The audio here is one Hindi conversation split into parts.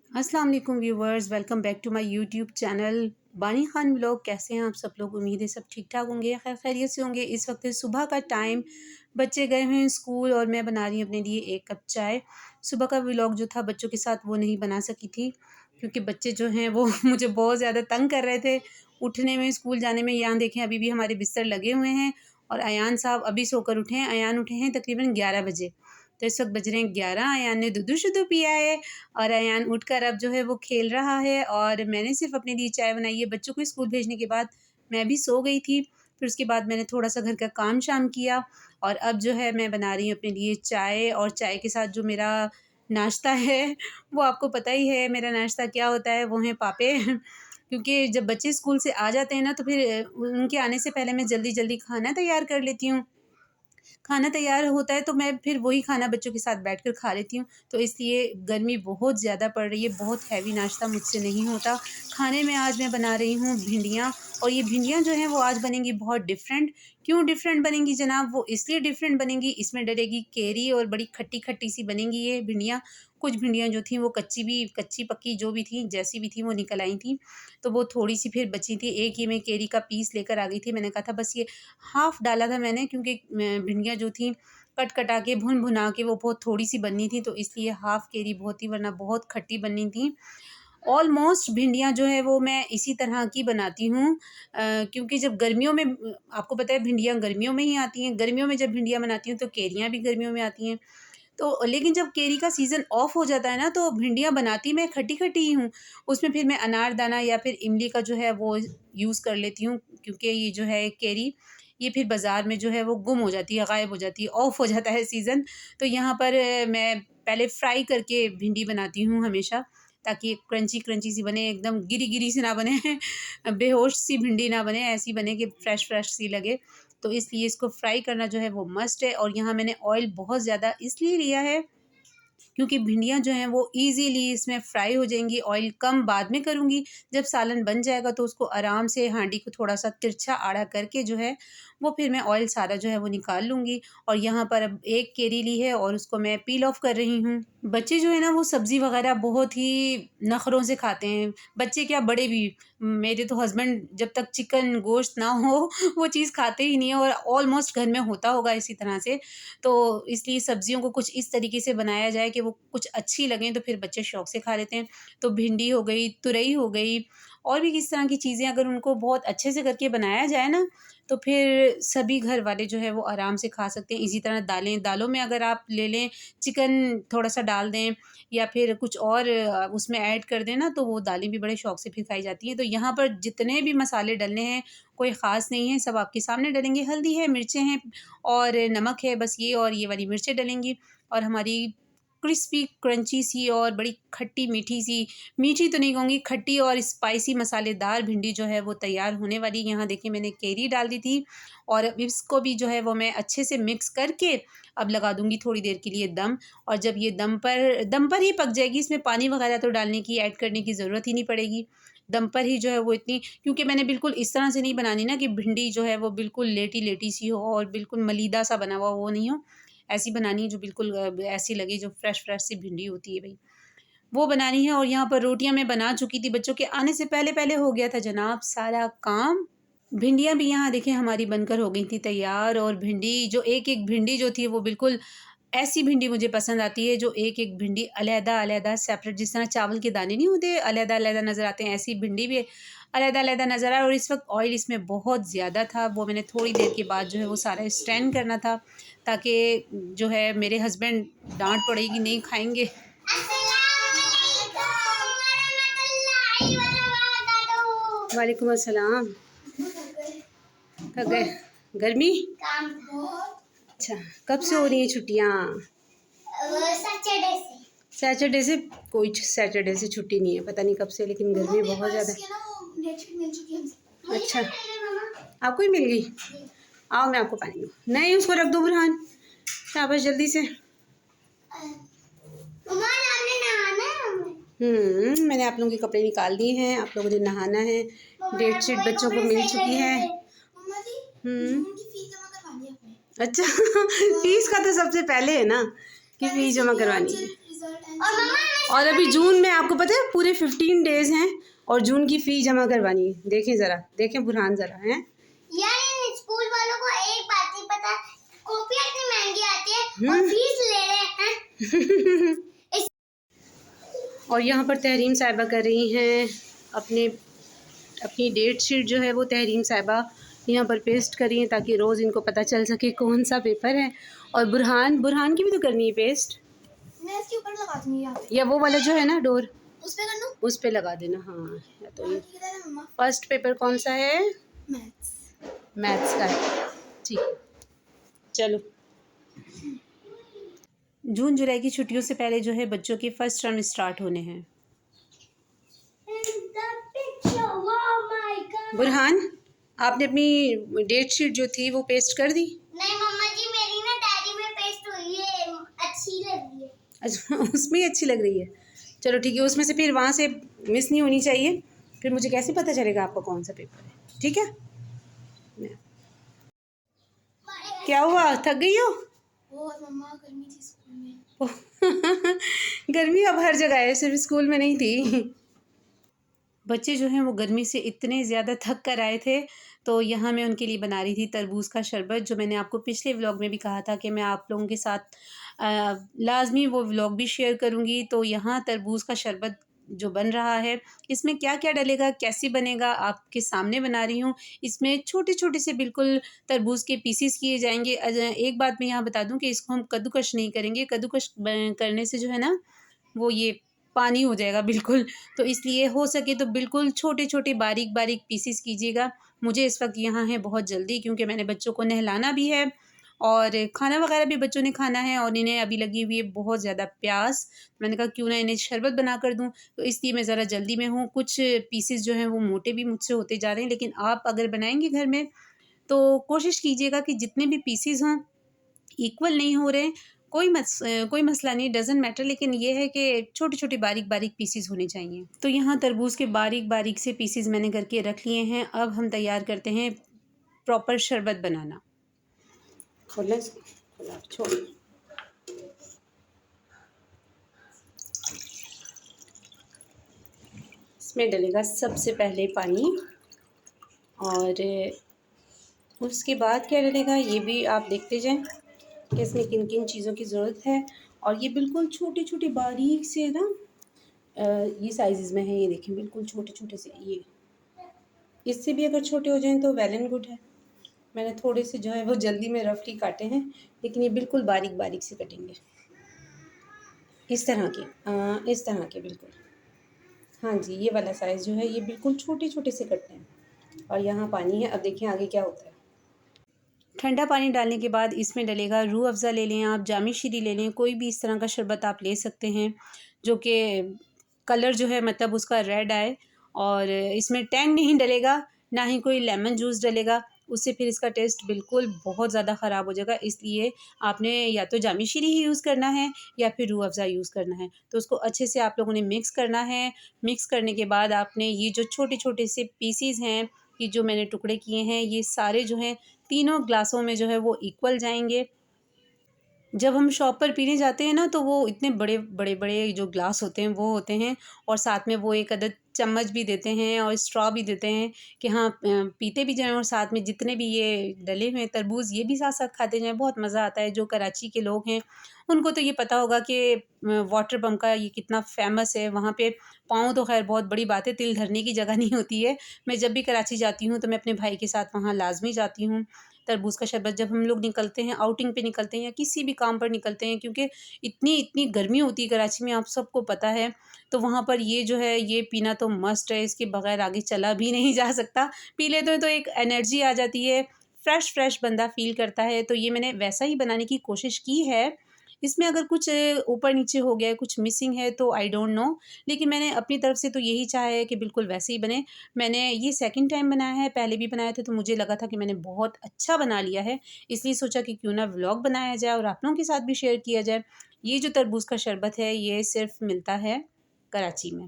अस्सलाम वालेकुम viewers, welcome back to my YouTube channel Baani Khan vlog. कैसे हैं आप सब लोग? उम्मीद है सब ठीक ठाक होंगे, खैर खैरियत से होंगे। इस वक्त सुबह का टाइम, बच्चे गए हुए हैं स्कूल और मैं बना रही हूँ अपने लिए एक कप चाय। सुबह का व्लॉग जो था बच्चों के साथ वो नहीं बना सकी थी क्योंकि बच्चे जो हैं वो मुझे बहुत ज़्यादा तंग कर रहे थे उठने में, स्कूल जाने में। यहाँ देखें अभी भी हमारे बिस्तर लगे हुए हैं और अयान साहब अभी सोकर उठे हैं। अयान उठे हैं तकरीबन 11 बजे, तो इस वक्त बज रहे हैं 11। अयान ने दूधू शुद्धू पिया है और अयान उठकर अब जो है वो खेल रहा है और मैंने सिर्फ अपने लिए चाय बनाई है। बच्चों को स्कूल भेजने के बाद मैं भी सो गई थी, फिर उसके बाद मैंने थोड़ा सा घर का काम शाम किया और अब जो है मैं बना रही हूँ अपने लिए चाय। और चाय के साथ जो मेरा नाश्ता है वो आपको पता ही है मेरा नाश्ता क्या होता है, वो है पापे क्योंकि जब बच्चे स्कूल से आ जाते हैं ना तो फिर उनके आने से पहले मैं जल्दी जल्दी खाना तैयार कर लेती हूँ। खाना तैयार होता है तो मैं फिर वही खाना बच्चों के साथ बैठकर खा लेती हूँ। तो इसलिए गर्मी बहुत ज़्यादा पड़ रही है, बहुत हैवी नाश्ता मुझसे नहीं होता। खाने में आज मैं बना रही हूँ भिंडियाँ, और ये भिंडियाँ जो हैं वो आज बनेंगी बहुत डिफरेंट। क्यों डिफरेंट बनेंगी जनाब? वो इसलिए डिफरेंट बनेंगी, इसमें डलेगी केरी और बड़ी खट्टी खट्टी सी बनेंगी ये भिंडियाँ। कुछ भिंडियाँ जो थी वो कच्ची पक्की जो भी थी, जैसी भी थी, वो निकल आई थी, तो वो थोड़ी सी फिर बची थी। एक ही मैं केरी का पीस लेकर आ गई थी। मैंने कहा था बस ये हाफ़ डाला था मैंने, क्योंकि भिंडियाँ जो थी कट कटा के भुन भुना के वो बहुत थोड़ी सी बननी थी, तो इसलिए हाफ़ केरी बहुत थी, वरना बहुत खट्टी बननी थी। ऑलमोस्ट भिंडियाँ जो है वो मैं इसी तरह की बनाती हूँ, क्योंकि जब गर्मियों में आपको पता है भिंडियाँ गर्मियों में ही आती हैं। गर्मियों में जब भिंडियाँ बनाती हूँ तो केरियाँ भी गर्मियों में आती हैं। तो लेकिन जब केरी का सीज़न ऑफ हो जाता है ना तो भिंडियाँ बनाती मैं खट्टी खट्टी ही हूँ। उसमें फिर मैं अनारदाना या फिर इमली का जो है वो यूज़ कर लेती हूँ, क्योंकि ये जो है केरी ये फिर बाज़ार में जो है वो गुम हो जाती है, गायब हो जाती है, ऑफ हो जाता है सीज़न। तो यहाँ पर मैं पहले फ्राई करके भिंडी बनाती हूँ हमेशा, ताकि क्रंची क्रंची सी बने, एकदम गिरी गिरी सी ना बने बेहोश सी भिंडी ना बने, ऐसी बने कि फ्रेश फ्रेश सी लगे। तो इसलिए इसको फ्राई करना जो है वो मस्ट है। और यहाँ मैंने ऑयल बहुत ज़्यादा इसलिए लिया है क्योंकि भिंडियाँ जो हैं वो ईज़िली इसमें फ्राई हो जाएँगी। ऑयल कम बाद में करूँगी, जब सालन बन जाएगा तो उसको आराम से हांडी को थोड़ा-सा तिरछा आड़ा करके जो है वो फिर मैं ऑयल सारा जो है वो निकाल लूँगी। और यहाँ पर अब एक केरी ली है और उसको मैं पील ऑफ कर रही हूँ। बच्चे जो है ना वो सब्ज़ी वग़ैरह बहुत ही नखरों से खाते हैं, बच्चे क्या बड़े भी। मेरे तो हस्बैंड जब तक चिकन गोश्त ना हो वो चीज़ खाते ही नहीं है, और ऑलमोस्ट घर में होता होगा इसी तरह से। तो इसलिए सब्जियों को कुछ इस तरीके से बनाया जाए कि वो कुछ अच्छी लगें, तो फिर बच्चे शौक़ से खा लेते हैं। तो भिंडी हो गई, तुरई हो गई, और भी किस तरह की चीज़ें अगर उनको बहुत अच्छे से करके बनाया जाए ना तो फिर सभी घर वाले जो है वो आराम से खा सकते हैं। इसी तरह दालों में अगर आप ले लें, चिकन थोड़ा-सा डाल दें या फिर कुछ और उसमें ऐड कर दें ना, तो वो दालें भी बड़े शौक़ से फिर खाई जाती हैं। तो यहाँ पर जितने भी मसाले डलने हैं कोई ख़ास नहीं है, सब आपके सामने डलेंगे। हल्दी है, मिर्चें हैं और नमक है, बस ये, और ये वाली मिर्चें डलेंगी। और हमारी क्रिस्पी क्रंची सी और बड़ी खट्टी मीठी सी, मीठी तो नहीं कहूँगी, खट्टी और स्पाइसी मसालेदार भिंडी जो है वो तैयार होने वाली। यहाँ देखिए मैंने केरी डाल दी थी और अब इसको भी जो है वो मैं अच्छे से मिक्स करके अब लगा दूँगी थोड़ी देर के लिए दम। और जब ये दम पर ही पक जाएगी, इसमें पानी वगैरह तो डालने की, ऐड करने की ज़रूरत ही नहीं पड़ेगी। दम पर ही जो है वो इतनी, क्योंकि मैंने बिल्कुल इस तरह से नहीं बनानी ना कि भिंडी जो है वो बिल्कुल लेटी-लेटी सी हो और बिल्कुल मलीदा सा बना हुआ वो नहीं हो। ऐसी बनानी है जो बिल्कुल ऐसी लगे जो फ्रेश सी भिंडी होती है भई, वो बनानी है। और यहाँ पर रोटियाँ मैं बना चुकी थी, बच्चों के आने से पहले-पहले हो गया था जनाब सारा काम। भिंडियाँ भी यहाँ देखिए हमारी बनकर हो गई थी तैयार। और भिंडी जो एक-एक भिंडी जो थी वो बिल्कुल ऐसी भिंडी मुझे पसंद आती है जो एक-एक भिंडी अलग-अलग सेपरेट, जिस तरह चावल के दाने नहीं होते अलग-अलग नज़र आते हैं, ऐसी भिंडी भी अलग-अलग नज़र आए। और इस वक्त ऑयल इसमें बहुत ज़्यादा था, वो मैंने थोड़ी देर के बाद जो है वो सारा स्ट्रेन करना था, ताकि जो है मेरे हस्बैंड डांट पड़ेगी नहीं खाएंगे। वालेकुम अस्सलाम। गए गर्मी? अच्छा, कब से हो रही हैं छुट्टियाँ? सैटरडे से। कोई सैटरडे से छुट्टी नहीं है, पता नहीं कब से, लेकिन गर्मी बहुत ज़्यादा है। अच्छा, आपको ही मिल गई? आओ मैं आपको पानी दूँ। नहीं, उसको रख दो बुरहान, शाबाश, जल्दी से। मैंने आप लोगों के कपड़े निकाल दिए हैं, आप लोगों ने नहाना है। डेट शीट बच्चों को मिल चुकी है। अच्छा फीस का तो सबसे पहले है ना कि फीस जमा करवानी है। और अभी जून में आपको पता है पूरे 15 डेज हैं और जून की फ़ी जमा करवानी है। देखें ज़रा, देखें बुरहान ज़रा हैं। यार स्कूल वालों को एक बात नहीं पता, कॉपियाँ इतनी महंगी आती है और फीस ले रहे हैं। और यहाँ पर तहरीम साहिबा कर रही हैं अपनी डेट शीट जो है वो तहरीम साहिबा यहाँ पर पेस्ट करी है ताकि रोज़ इनको पता चल सके कौन सा पेपर है। और बुरहान की भी तो करनी है पेस्ट। मैं इसके ऊपर लगा दूंगी यहाँ पे। या वो वाला जो है ना डोर, उस पे कर दूँ? उस पे लगा देना। हाँ, या तो ये ठीक है ना मम्मा? फर्स्ट पेपर कौन सा है? मैथ्स का है। ठीक, चलो। जून जुलाई की छुट्टियों से पहले जो है बच्चों के फर्स्ट टर्म स्टार्ट होने हैं। बुरहान, आपने अपनी डेट शीट जो थी वो पेस्ट कर दी? नहीं मम्मा जी, मेरी ना डायरी में पेस्ट हुई है, अच्छी लग रही है। अच्छा, उसमें अच्छी लग रही है। चलो ठीक है, उसमें से फिर वहाँ से मिस नहीं होनी चाहिए, फिर मुझे कैसे पता चलेगा आपका कौन सा पेपर है। ठीक है। क्या हुआ, थक गई हो? बहुत मम्मा, गर्मी थी स्कूल में। गर्मी अब हर जगह है, सिर्फ स्कूल में नहीं थी। बच्चे जो हैं वो गर्मी से इतने ज़्यादा थक कर आए थे, तो यहाँ मैं उनके लिए बना रही थी तरबूज़ का शरबत, जो मैंने आपको पिछले व्लॉग में भी कहा था कि मैं आप लोगों के साथ लाजमी वो व्लॉग भी शेयर करूँगी। तो यहाँ तरबूज़ का शरबत जो बन रहा है, इसमें क्या क्या डलेगा, कैसे बनेगा, आपके सामने बना रही हूँ। इसमें छोटे छोटे से बिल्कुल तरबूज़ के पीसीस किए जाएंगे। एक बात मैं यहाँ बता दूँ कि इसको हम कद्दूकश नहीं करेंगे। कद्दूकश करने से जो है ना वो ये पानी हो जाएगा बिल्कुल। तो इसलिए हो सके तो बिल्कुल छोटे-छोटे बारीक-बारीक पीसेस कीजिएगा। मुझे इस वक़्त यहाँ है बहुत जल्दी, क्योंकि मैंने बच्चों को नहलाना भी है और खाना वग़ैरह भी बच्चों ने खाना है और इन्हें अभी लगी हुई है बहुत ज़्यादा प्यास। मैंने कहा क्यों ना इन्हें शरबत बना कर दूँ, तो इसलिए मैं ज़रा जल्दी में हूँ। कुछ पीसेस जो हैं वो मोटे भी मुझसे होते जा रहे हैं, लेकिन आप अगर बनाएँगे घर में तो कोशिश कीजिएगा कि जितने भी पीसेस हों इक्वल नहीं हो रहे, कोई मसला नहीं, डज़न्ट मैटर, लेकिन ये है कि छोटे-छोटे बारीक-बारीक पीसेस होने चाहिए। तो यहाँ तरबूज़ के बारीक-बारीक से पीसेस मैंने करके रख लिए हैं। अब हम तैयार करते हैं प्रॉपर शरबत बनाना। खोलें इसको, खोला छोड़। इसमें डलेगा सबसे पहले पानी और उसके बाद क्या डलेगा ये भी आप देखते जाएँ कि इसमें किन किन चीज़ों की ज़रूरत है। और ये बिल्कुल छोटे छोटे बारीक से ना ये साइज़ में है, ये देखें बिल्कुल छोटे छोटे से। ये इससे भी अगर छोटे हो जाएं तो वेल एंड गुड है। मैंने थोड़े से जो है वो जल्दी में रफली काटे हैं, लेकिन ये बिल्कुल बारीक बारीक से कटेंगे इस तरह के, इस तरह के बिल्कुल। हाँ जी, ये वाला साइज़ जो है ये बिल्कुल छोटे छोटे से कटते हैं। और यहाँ पानी है, अब देखिए आगे क्या होता है। ठंडा पानी डालने के बाद इसमें डलेगा रूह अफ़ज़ा ले लें आप, जामी शीरी ले लें, कोई भी इस तरह का शरबत आप ले सकते हैं जो कि कलर जो है मतलब उसका रेड आए। और इसमें टैंग नहीं डलेगा, ना ही कोई लेमन जूस डलेगा, उससे फिर इसका टेस्ट बिल्कुल बहुत ज़्यादा ख़राब हो जाएगा। इसलिए आपने या तो जामी शीरी ही यूज़ करना है या फिर रूह अफ़ज़ा यूज़ करना है। तो उसको अच्छे से आप लोगों ने मिक्स करना है। मिक्स करने के बाद आपने ये जो छोटे छोटे से पीसीज हैं, ये जो मैंने टुकड़े किए हैं, ये सारे जो हैं तीनों ग्लासों में जो है वो इक्वल जाएंगे। जब हम शॉप पर पीने जाते हैं ना तो वो इतने बड़े बड़े बड़े जो ग्लास होते हैं वो होते हैं, और साथ में वो एक अदद चम्मच भी देते हैं और स्ट्रॉ भी देते हैं कि हाँ पीते भी जाएं और साथ में जितने भी ये डले हुए तरबूज ये भी साथ साथ खाते जाएं। बहुत मज़ा आता है। जो कराची के लोग हैं उनको तो ये पता होगा कि वाटर पम्प का ये कितना फ़ेमस है। वहाँ पे पाँव तो खैर बहुत बड़ी बात है, तिल धरने की जगह नहीं होती है। मैं जब भी कराची जाती हूँ तो मैं अपने भाई के साथ वहाँ लाजमी जाती हूँ। तरबूज का शरबत जब हम लोग निकलते हैं, आउटिंग पे निकलते हैं या किसी भी काम पर निकलते हैं, क्योंकि इतनी इतनी गर्मी होती है कराची में, आप सबको पता है, तो वहाँ पर ये जो है ये पीना तो मस्ट है। इसके बगैर आगे चला भी नहीं जा सकता। पी लेते हैं तो एक एनर्जी आ जाती है, फ्रेश फ्रेश बंदा फील करता है। तो ये मैंने वैसा ही बनाने की कोशिश की है। इसमें अगर कुछ ऊपर नीचे हो गया है, कुछ मिसिंग है तो आई डोंट नो, लेकिन मैंने अपनी तरफ से तो यही चाहा है कि बिल्कुल वैसे ही बने। मैंने ये सेकंड टाइम बनाया है, पहले भी बनाए थे तो मुझे लगा था कि मैंने बहुत अच्छा बना लिया है, इसलिए सोचा कि क्यों ना व्लॉग बनाया जाए और आप लोगों के साथ भी शेयर किया जाए। ये जो तरबूज का शरबत है ये सिर्फ मिलता है कराची में,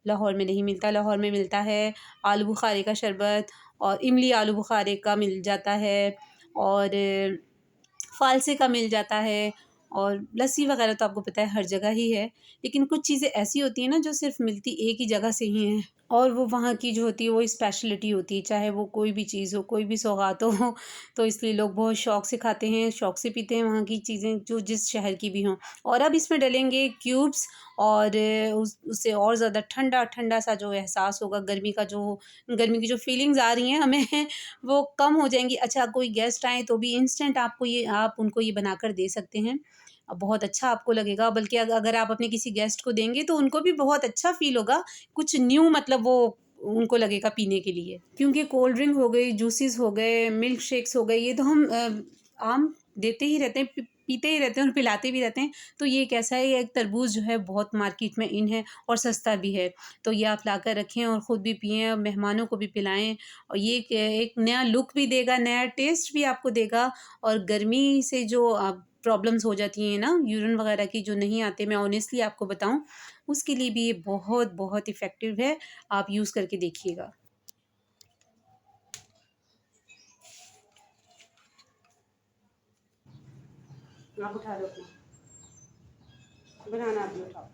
लाहौर में नहीं मिलता। लाहौर में मिलता है आलू बुखारे का शरबत और इमली आलू बुखारे का मिल जाता है और फ़ालसे का मिल जाता है और लस्सी वगैरह तो आपको पता है हर जगह ही है, लेकिन कुछ चीज़ें ऐसी होती हैं ना जो सिर्फ मिलती एक ही जगह से ही हैं, और वो वहाँ की जो होती है वो स्पेशलिटी होती है, चाहे वो कोई भी चीज़ हो, कोई भी सौगात हो। तो इसलिए लोग बहुत शौक़ से खाते हैं, शौक़ से पीते हैं वहाँ की चीज़ें, जो जिस शहर की भी हों। और अब इसमें डलेंगे क्यूब्स, और उससे और ज़्यादा ठंडा ठंडा सा जो एहसास होगा, गर्मी की जो फीलिंग्स आ रही हैं हमें वो कम हो जाएंगी। अच्छा, कोई गेस्ट आए तो भी इंस्टेंट आप उनको ये बनाकर दे सकते हैं, बहुत अच्छा आपको लगेगा। बल्कि अगर आप अपने किसी गेस्ट को देंगे तो उनको भी बहुत अच्छा फ़ील होगा, कुछ न्यू, मतलब वो उनको लगेगा पीने के लिए। क्योंकि कोल्ड ड्रिंक हो गई, जूसेस हो गए, मिल्क शेक्स हो गए, ये तो हम आम देते ही रहते हैं, पीते ही रहते हैं और पिलाते भी रहते हैं। तो ये कैसा है, एक तरबूज जो है बहुत मार्केट में इन है और सस्ता भी है, तो ये आप लाकर रखें और ख़ुद भी पिएँ और मेहमानों को भी पिलाएं। और ये एक नया लुक भी देगा, नया टेस्ट भी आपको देगा। और गर्मी से जो प्रॉब्लम्स हो जाती हैं ना, यूरिन वगैरह की जो नहीं आते, मैं ऑनेस्टली आपको बताऊं, उसके लिए भी ये बहुत बहुत इफ़ेक्टिव है। आप यूज़ करके देखिएगा। आप उठा लो अपना, बनाना आप भी उठाओ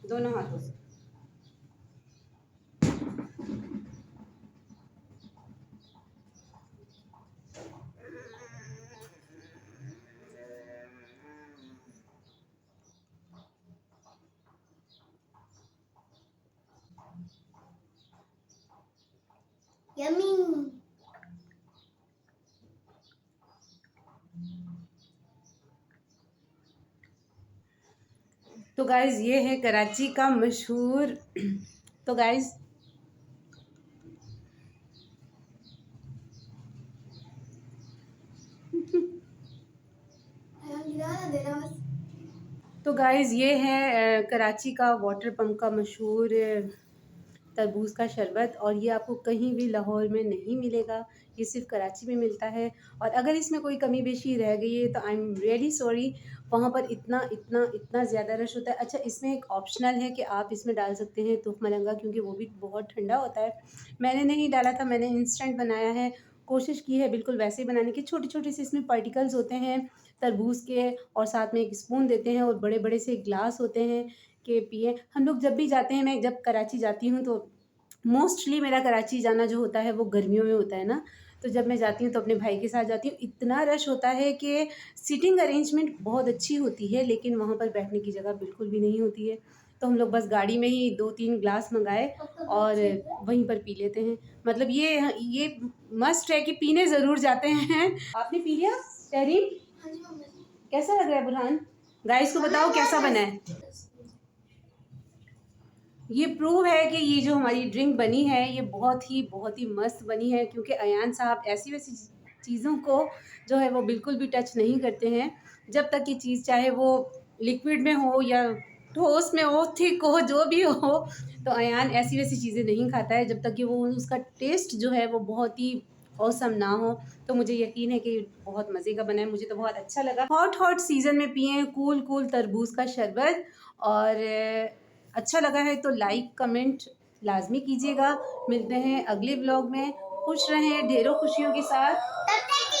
दोनों हाथों से। यम्मी। तो गाइज़ ये है कराची का मशहूर तो गाइज़ ये है कराची का वाटर पंप का मशहूर तरबूज़ का शरबत। और ये आपको कहीं भी लाहौर में नहीं मिलेगा, ये सिर्फ कराची में मिलता है। और अगर इसमें कोई कमी बेशी रह गई है तो आई एम रियली सॉरी, वहाँ पर इतना इतना इतना ज़्यादा रश होता है। अच्छा, इसमें एक ऑप्शनल है कि आप इसमें डाल सकते हैं तुफ़ मलंगा, क्योंकि वो भी बहुत ठंडा होता है। मैंने नहीं डाला था, मैंने इंस्टेंट बनाया है, कोशिश की है बिल्कुल वैसे ही बनाने की। छोटे छोटे से इसमें पार्टिकल्स होते हैं तरबूज़ के, और साथ में एक स्पून देते हैं, और बड़े बड़े से ग्लास होते हैं कि पिए। हम लोग जब भी जाते हैं, मैं जब कराची जाती हूँ तो मोस्टली मेरा कराची जाना जो होता है वो गर्मियों में होता है ना, तो जब मैं जाती हूँ तो अपने भाई के साथ जाती हूँ। इतना रश होता है कि सीटिंग अरेंजमेंट बहुत अच्छी होती है, लेकिन वहाँ पर बैठने की जगह बिल्कुल भी नहीं होती है। तो हम लोग बस गाड़ी में ही 2-3 ग्लास मंगाए और वहीं पर पी लेते हैं। मतलब ये मस्ट है कि पीने ज़रूर जाते हैं। आपने पी लिया तहरीम? कैसा लग रहा है बुरहान? गाइस को बताओ कैसा बना है। ये प्रूव है कि ये जो हमारी ड्रिंक बनी है ये बहुत ही मस्त बनी है, क्योंकि अयान साहब ऐसी वैसी चीज़ों को जो है वो बिल्कुल भी टच नहीं करते हैं। जब तक ये चीज़ चाहे वो लिक्विड में हो या ठोस में हो, थिक हो, जो भी हो, तो अयान ऐसी वैसी चीज़ें नहीं खाता है जब तक कि वो उसका टेस्ट जो है वो बहुत ही औसम ना हो। तो मुझे यकीन है कि बहुत मज़े का बना है, मुझे तो बहुत अच्छा लगा। हॉट सीज़न में पिएँ कूल तरबूज का शरबत। और अच्छा लगा है तो लाइक कमेंट लाजमी कीजिएगा। मिलते हैं अगले ब्लॉग में। खुश रहें, ढेरों खुशियों के साथ। तब तक